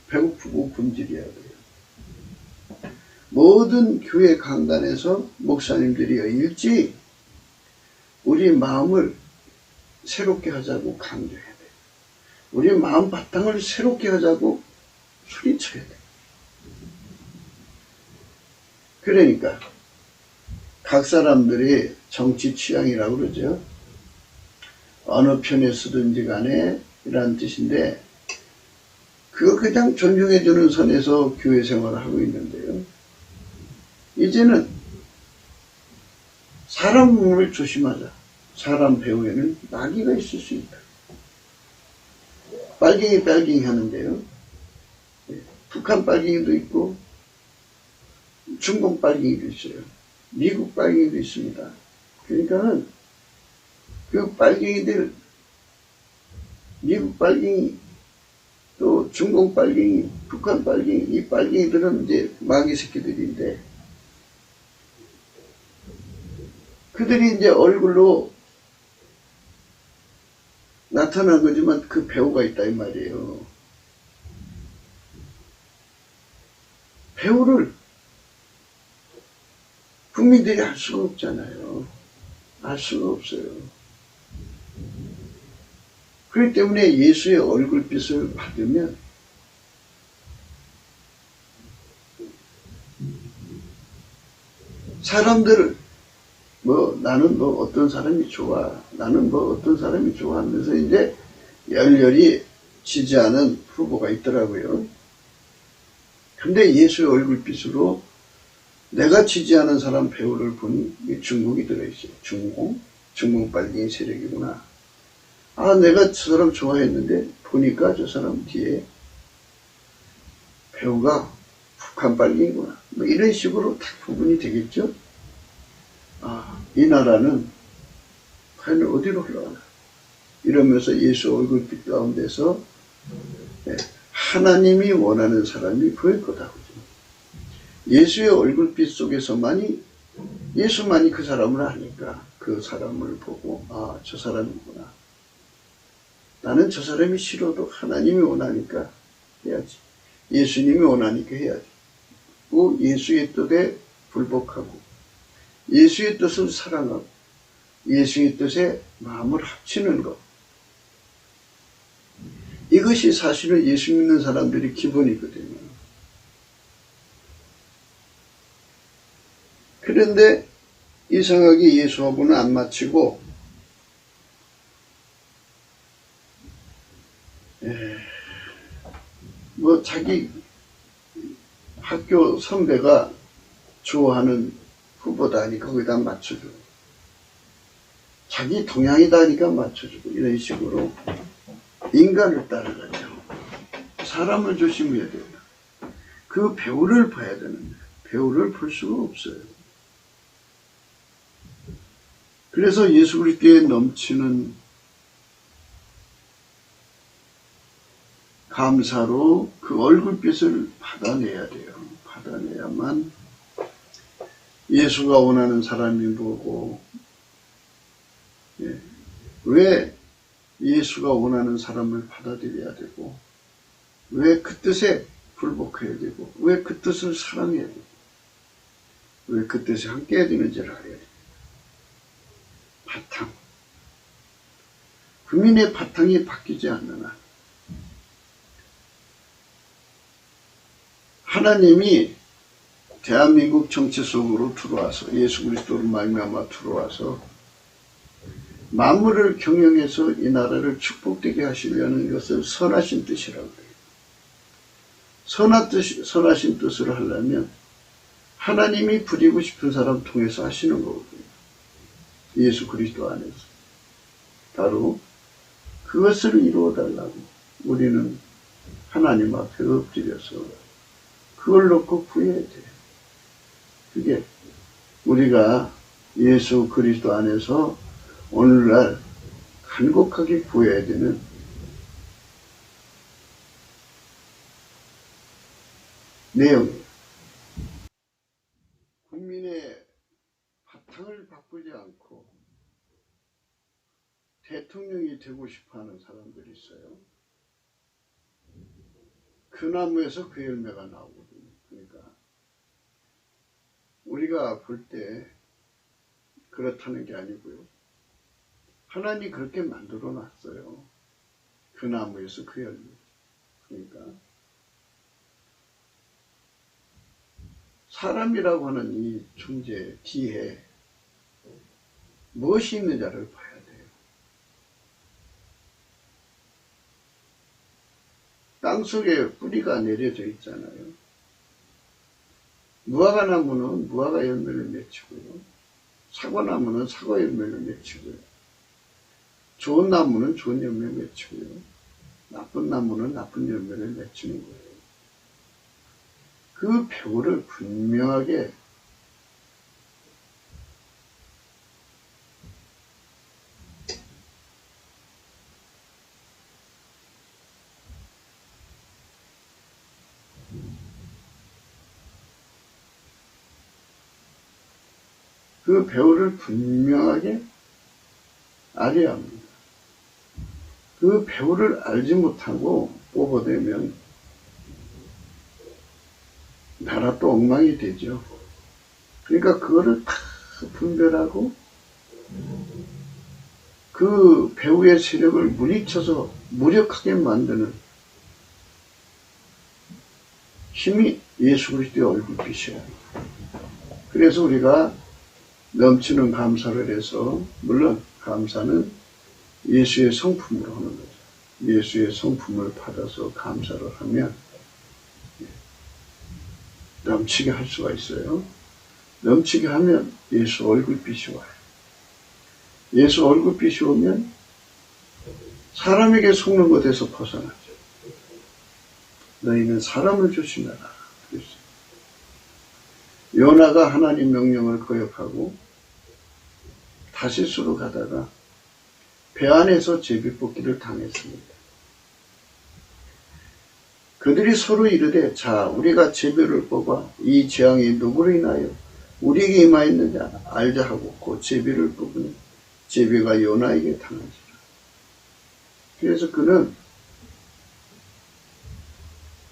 배고프고 굶주려야 돼요. 모든 교회 강단에서 목사님들이 일찍 우리 마음을 새롭게 하자고 강조해야 돼요. 우리 마음 바탕을 새롭게 하자고 소리쳐야 돼요. 그러니까 각 사람들이 정치 취향이라고 그러죠. 어느 편에 서든지 간에 이란 뜻인데, 그거 그냥 존중해주는 선에서 교회 생활을 하고 있는데요. 이제는 사람 몸을 조심하자. 사람 배후에는 마귀가 있을 수 있다. 빨갱이 하는데요. 북한 빨갱이도 있고 중국 빨갱이도 있어요. 미국 빨갱이도 있습니다. 그러니까는 그 빨갱이들, 미국 빨갱이, 또 중국 빨갱이, 북한 빨갱이, 이 빨갱이들은 이제 마귀 새끼들인데, 그들이 이제 얼굴로 나타난 거지만 그 배우가 있다 이 말이에요. 배우를 국민들이 알 수가 없잖아요. 알 수가 없어요. 그렇기 때문에 예수의 얼굴빛을 받으면 사람들을 나는 어떤 사람이 좋아, 나는 어떤 사람이 좋아 하면서 이제 열렬히 지지하는 후보가 있더라고요. 근데 예수의 얼굴빛으로 내가 지지하는 사람 배우를 보니 중국이 들어있어요. 중국 빨갱이 세력이구나. 아, 내가 저 사람 좋아했는데 보니까 저 사람 뒤에 배우가 북한 빨갱이구나. 이런 식으로 딱 구분이 되겠죠. 아, 이 나라는 과연 어디로 흘러가나. 이러면서 예수 얼굴빛 가운데서 하나님이 원하는 사람이 보일 거다. 예수의 얼굴빛 속에서만이, 예수만이 그 사람을 아니까 그 사람을 보고, 아, 저 사람이구나. 나는 저 사람이 싫어도 하나님이 원하니까 해야지. 예수님이 원하니까 해야지. 또 예수의 뜻에 불복하고, 예수의 뜻을 사랑하고, 예수의 뜻에 마음을 합치는 것. 이것이 사실은 예수 믿는 사람들이 기본이거든요. 그런데 이상하게 예수하고는 안 맞히고 자기 학교 선배가 좋아하는 후보다 하니까 거기다 맞춰주고, 자기 동향이다 하니까 맞춰주고, 이런 식으로 인간을 따라가죠. 사람을 조심해야 된다. 그 배우를 봐야 되는데 배우를 볼 수가 없어요. 그래서 예수 그리스도에 넘치는 감사로 그 얼굴빛을 받아내야 돼요. 받아내야만 예수가 원하는 사람이 보고, 왜 예수가 원하는 사람을 받아들여야 되고, 왜 그 뜻에 불복해야 되고, 왜 그 뜻을 사랑해야 되고, 왜 그 뜻에 함께 해야 되는지를 알아야 돼요. 바탕. 국민의 바탕이 바뀌지 않는 한 하나님이 대한민국 정치 속으로 들어와서, 예수 그리스도로 말미암아 들어와서 만물을 경영해서 이 나라를 축복되게 하시려는 것을 선하신 뜻이라고 해요. 선하신 뜻을 하려면 하나님이 부리고 싶은 사람 통해서 하시는 거거든요. 예수 그리스도 안에서. 바로 그것을 이루어달라고 우리는 하나님 앞에 엎드려서 그걸 놓고 구해야 돼요. 그게 우리가 예수 그리스도 안에서 오늘날 간곡하게 구해야 되는 내용이에요. 국민의 바탕을 바꾸지 않고 대통령이 되고 싶어하는 사람들이 있어요. 그 나무에서 그 열매가 나오거든요. 그러니까 우리가 볼 때 그렇다는 게 아니고요. 하나님이 그렇게 만들어 놨어요. 그 나무에서 그 열매. 그러니까 사람이라고 하는 이 존재 뒤에 무엇이 있느냐를 봐야 돼요. 땅속에 뿌리가 내려져 있잖아요. 무화과 나무는 무화과 열매를 맺히고요. 사과나무는 사과 열매를 맺히고요. 좋은 나무는 좋은 열매를 맺히고요. 나쁜 나무는 나쁜 열매를 맺히는 거예요. 그 배우를 분명하게 알아야 합니다. 그 배우를 알지 못하고 뽑아대면 나라 또 엉망이 되죠. 그러니까 그거를 다 분별하고 그 배우의 세력을 물리쳐서 무력하게 만드는 힘이 예수 그리스도의 얼굴빛이에요. 그래서 우리가 넘치는 감사를 해서, 물론 감사는 예수의 성품으로 하는 거죠. 예수의 성품을 받아서 감사를 하면 넘치게 할 수가 있어요. 넘치게 하면 예수 얼굴빛이 와요. 예수 얼굴빛이 오면 사람에게 속는 것에서 벗어나죠. 너희는 사람을 조심해라. 요나가 하나님 명령을 거역하고 다시스로 가다가 배 안에서 제비뽑기를 당했습니다. 그들이 서로 이르되, 자, 우리가 제비를 뽑아 이 재앙이 누구로 인하여 우리에게 임하였느냐 알자 하고 그 제비를 뽑으니 제비가 요나에게 당한지라. 그래서 그는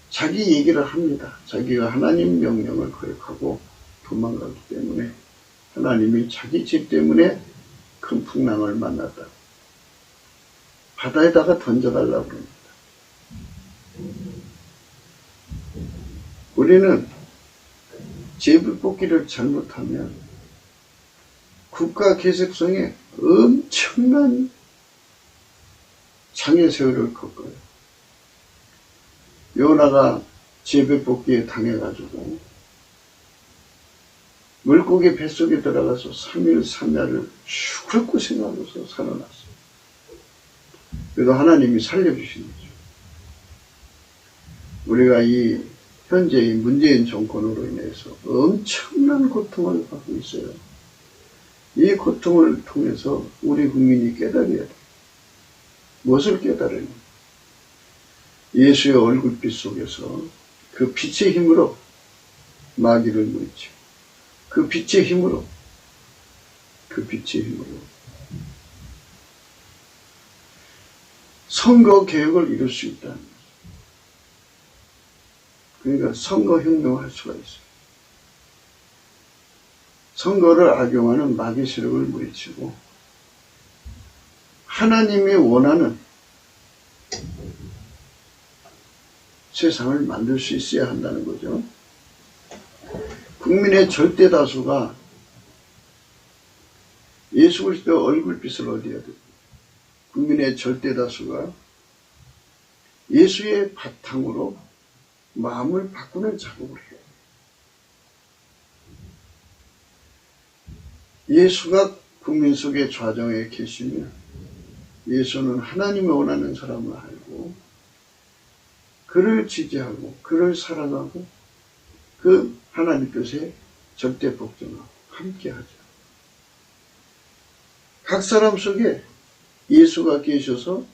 자기 얘기를 합니다. 자기가 하나님 명령을 거역하고 도망가기 때문에 하나님이 자기 집 때문에 큰 풍랑을 만났다. 바다에다가 던져달라고 합니다. 우리는 제비뽑기를 잘못하면 국가 개혁성에 엄청난 장애 세월을 겪어요. 요나가 제비뽑기에 당해가지고 물고기 뱃속에 들어가서 3일 3야를 죽을 고생하면서 살아났어요. 그래도 하나님이 살려주신 거죠. 우리가 이 현재의 문재인 정권으로 인해서 엄청난 고통을 받고 있어요. 이 고통을 통해서 우리 국민이 깨달아야 돼요. 무엇을 깨달으냐? 예수의 얼굴빛 속에서 그 빛의 힘으로 마귀를 물리치고 그 빛의 힘으로 선거 개혁을 이룰 수 있다는 거죠. 그러니까 선거혁명을 할 수가 있어요. 선거를 악용하는 마귀 세력을 물리치고 하나님이 원하는 세상을 만들 수 있어야 한다는 거죠. 국민의 절대 다수가 예수 그리스도의 얼굴빛을 얻어야 됩니다. 국민의 절대 다수가 예수의 바탕으로 마음을 바꾸는 작업을 해요. 예수가 국민 속의 좌정에 계시면 예수는 하나님이 원하는 사람을 알고 그를 지지하고 그를 사랑하고 그 하나님 뜻에 절대 복종하고 함께하죠. 각 사람 속에 예수가 계셔서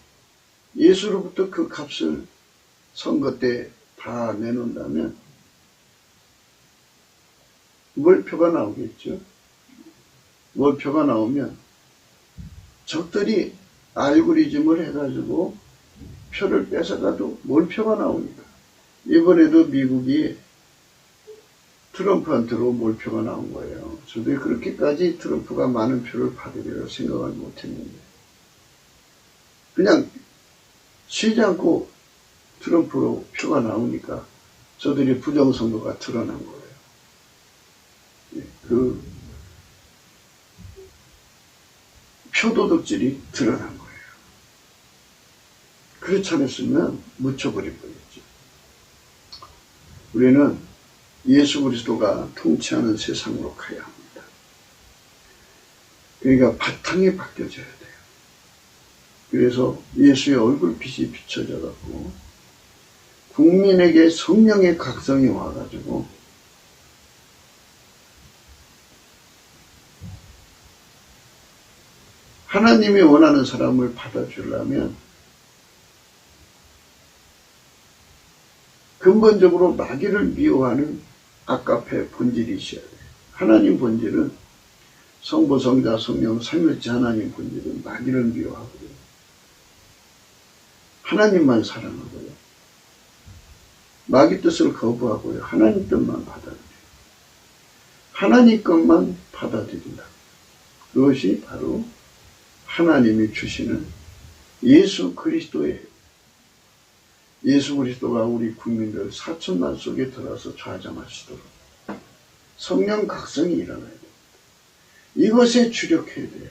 예수로부터 그 값을 선거 때 다 내놓는다면 월표가 나오겠죠. 월표가 나오면 적들이 알고리즘을 해가지고 표를 뺏어가도 몰표가 나옵니다. 이번에도 미국이 트럼프한테로 몰표가 나온 거예요. 저도 그렇게까지 트럼프가 많은 표를 받으리라 생각을 못했는데 그냥 쉬지 않고 트럼프로 표가 나오니까 저들이 부정선거가 드러난 거예요. 그 표도둑질이 드러난 거예요. 그렇지 않았으면 묻혀버릴 뻔했죠. 우리는 예수 그리스도가 통치하는 세상으로 가야 합니다. 그러니까 바탕이 바뀌어져야 돼요. 그래서 예수의 얼굴빛이 비춰져 갖고 국민에게 성령의 각성이 와가지고 하나님이 원하는 사람을 받아주려면 근본적으로 마귀를 미워하는 아까페 본질이 있어야 돼요. 하나님 본질은 성부, 성자, 성령, 삼위일체 하나님 본질은 마귀를 미워하고요. 하나님만 사랑하고요. 마귀 뜻을 거부하고요. 하나님 뜻만 받아들여요. 하나님 것만 받아들인다. 그것이 바로 하나님이 주시는 예수 그리스도예요. 예수 그리스도가 우리 국민들 4천만 속에 들어서 좌정하시도록 성령 각성이 일어나야 됩니다. 이것에 주력해야 돼요.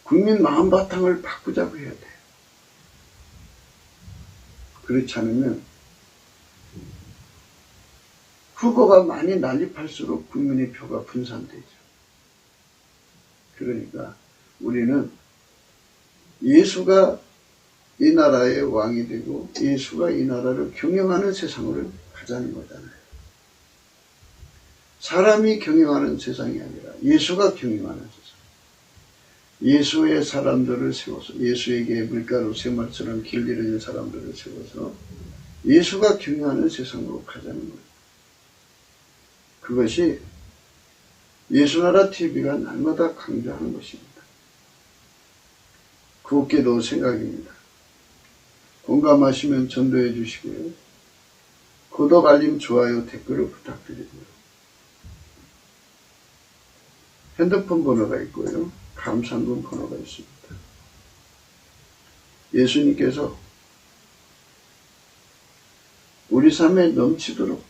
국민 마음바탕을 바꾸자고 해야 돼요. 그렇지 않으면 후보가 많이 난립할수록 국민의 표가 분산되죠. 그러니까 우리는 예수가 이 나라의 왕이 되고 예수가 이 나라를 경영하는 세상으로 가자는 거잖아요. 사람이 경영하는 세상이 아니라 예수가 경영하는 세상. 예수의 사람들을 세워서 예수에게 물가로 새말처럼 길 잃은 사람들을 세워서 예수가 경영하는 세상으로 가자는 거예요. 그것이 예수나라 TV가 날마다 강조하는 것입니다. 곱게도 생각입니다. 공감하시면 전도해 주시고요. 구독, 알림, 좋아요, 댓글을 부탁드리고요. 핸드폰 번호가 있고요. 감상금 번호가 있습니다. 예수님께서 우리 삶에 넘치도록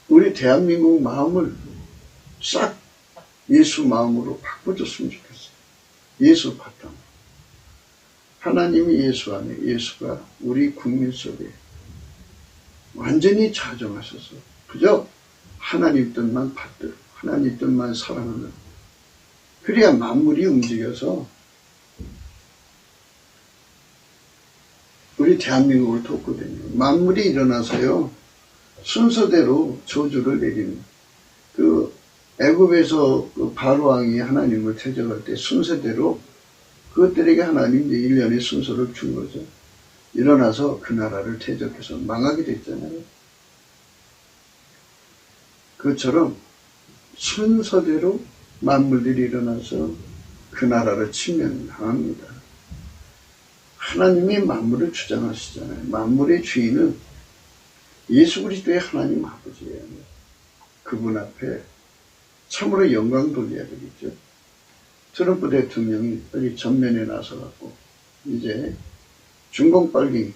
우리 대한민국 마음을 싹 예수 마음으로 바꿔줬으면 좋겠어요. 예수 바탕. 하나님이 예수 안에 예수가 우리 국민 속에 완전히 좌정하셔서 그저 하나님 뜻만 받들, 하나님 뜻만 사랑하는, 그래야 만물이 움직여서 우리 대한민국을 돕거든요. 만물이 일어나서요 순서대로 저주를 내리는, 그 애굽에서 그 바로왕이 하나님을 대적할 때 순서대로 그것들에게 하나님 이제 1년의 순서를 준 거죠. 일어나서 그 나라를 대적해서 망하게 됐잖아요. 그것처럼 순서대로 만물들이 일어나서 그 나라를 침멸합니다. 하나님이 만물을 주장하시잖아요. 만물의 주인은 예수 그리스도의 하나님 아버지예요. 그분 앞에 참으로 영광 돌려야 되겠죠. 트럼프 대통령이 빨리 전면에 나서갖고 이제 중공 빨갱이,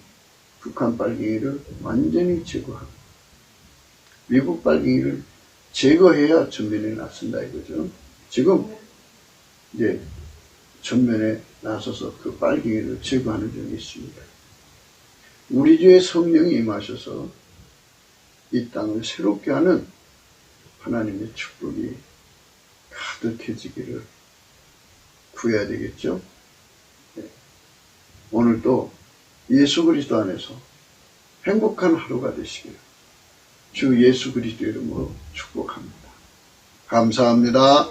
북한 빨갱이를 완전히 제거하고 미국 빨갱이를 제거해야 전면에 나선다 이거죠. 지금 이제 전면에 나서서 그 빨갱이를 제거하는 중에 있습니다. 우리 주의 성령이 임하셔서 이 땅을 새롭게 하는 하나님의 축복이 가득해지기를 구해야 되겠죠. 오늘도 예수 그리스도 안에서 행복한 하루가 되시기를 주 예수 그리스도 이름으로 축복합니다. 감사합니다.